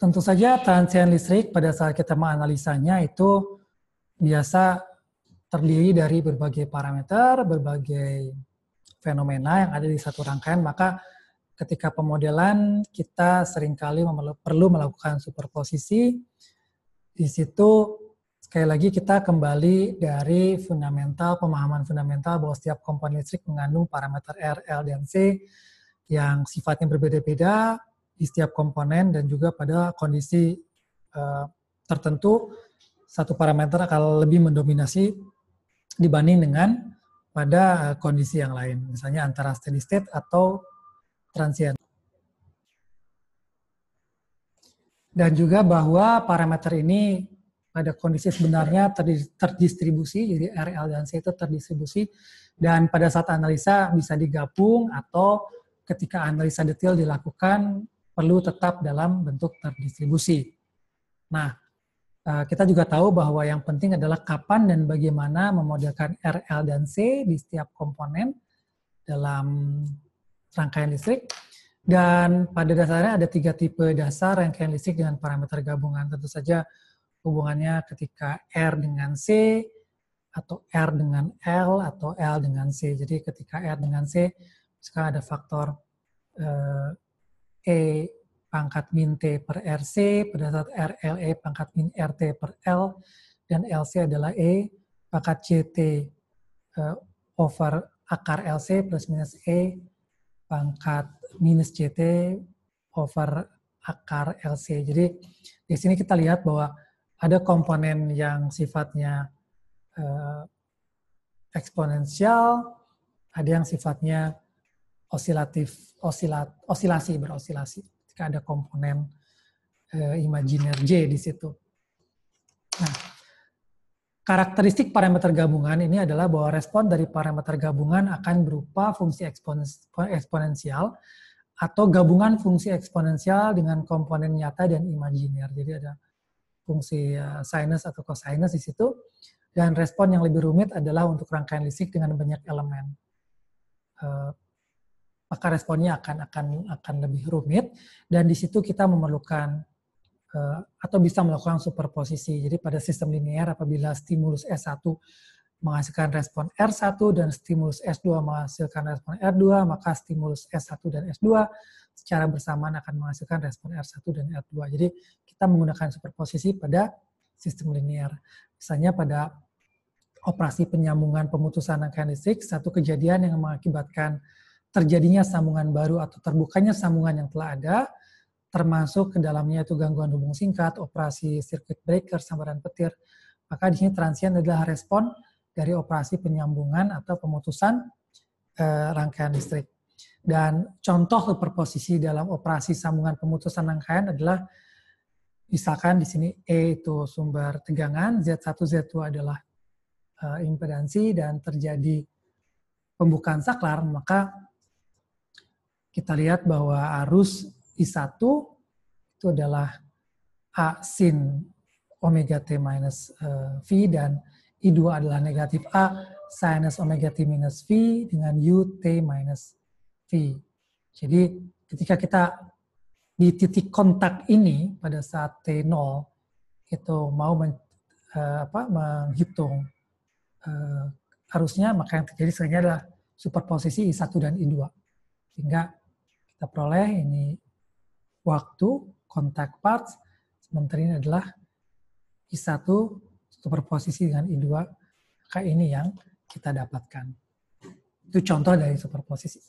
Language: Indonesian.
Tentu saja transien listrik pada saat kita menganalisanya itu biasa terdiri dari berbagai parameter, berbagai fenomena yang ada di satu rangkaian, maka ketika pemodelan kita seringkali perlu melakukan superposisi. Di situ sekali lagi kita kembali dari pemahaman fundamental bahwa setiap komponen listrik mengandung parameter R, L, dan C yang sifatnya berbeda-beda di setiap komponen dan juga pada kondisi tertentu satu parameter akan lebih mendominasi dibanding dengan pada kondisi yang lain, misalnya antara steady state atau transient. Dan juga bahwa parameter ini pada kondisi sebenarnya terdistribusi, jadi R, L, dan C itu terdistribusi, dan pada saat analisa bisa digabung atau ketika analisa detail dilakukan perlu tetap dalam bentuk terdistribusi. Nah, kita juga tahu bahwa yang penting adalah kapan dan bagaimana memodelkan R, L, dan C di setiap komponen dalam rangkaian listrik. Dan pada dasarnya ada 3 tipe dasar rangkaian listrik dengan parameter gabungan. Tentu saja hubungannya ketika R dengan C, atau R dengan L, atau L dengan C. Jadi ketika R dengan C, sekarang ada faktor E pangkat min T per RC, pada saat RLE pangkat min RT per L, dan LC adalah E pangkat CT over akar LC plus minus E pangkat minus CT over akar LC. Jadi di sini kita lihat bahwa ada komponen yang sifatnya eksponensial, ada yang sifatnya berosilasi. Ketika ada komponen imajiner J di situ. Nah, karakteristik parameter gabungan ini adalah bahwa respon dari parameter gabungan akan berupa fungsi eksponensial atau gabungan fungsi eksponensial dengan komponen nyata dan imajiner. Jadi ada fungsi sinus atau cosinus di situ. Dan respon yang lebih rumit adalah untuk rangkaian listrik dengan banyak elemen. Maka responnya akan lebih rumit, dan di situ kita memerlukan atau bisa melakukan superposisi. Jadi pada sistem linear apabila stimulus S1 menghasilkan respon R1 dan stimulus S2 menghasilkan respon R2, maka stimulus S1 dan S2 secara bersamaan akan menghasilkan respon R1 dan R2. Jadi kita menggunakan superposisi pada sistem linear. Misalnya pada operasi penyambungan pemutusan rangkaian listrik, satu kejadian yang mengakibatkan terjadinya sambungan baru atau terbukanya sambungan yang telah ada, termasuk ke dalamnya itu gangguan hubung singkat, operasi circuit breaker, sambaran petir, maka di sini transien adalah respon dari operasi penyambungan atau pemutusan rangkaian listrik. Dan contoh superposisi dalam operasi sambungan pemutusan rangkaian adalah misalkan di sini E itu sumber tegangan, Z1, Z2 adalah impedansi, dan terjadi pembukaan saklar, maka kita lihat bahwa arus I1 itu adalah A sin omega T minus V, dan I2 adalah negatif A sinus omega T minus V dengan U T minus V. Jadi ketika kita di titik kontak ini pada saat T0 itu mau menghitung arusnya, maka yang terjadi sebenarnya adalah superposisi I1 dan I2. Sehingga kita peroleh ini waktu, contact path, sementara ini adalah I1 superposisi dengan I2, maka ini yang kita dapatkan. Itu contoh dari superposisi.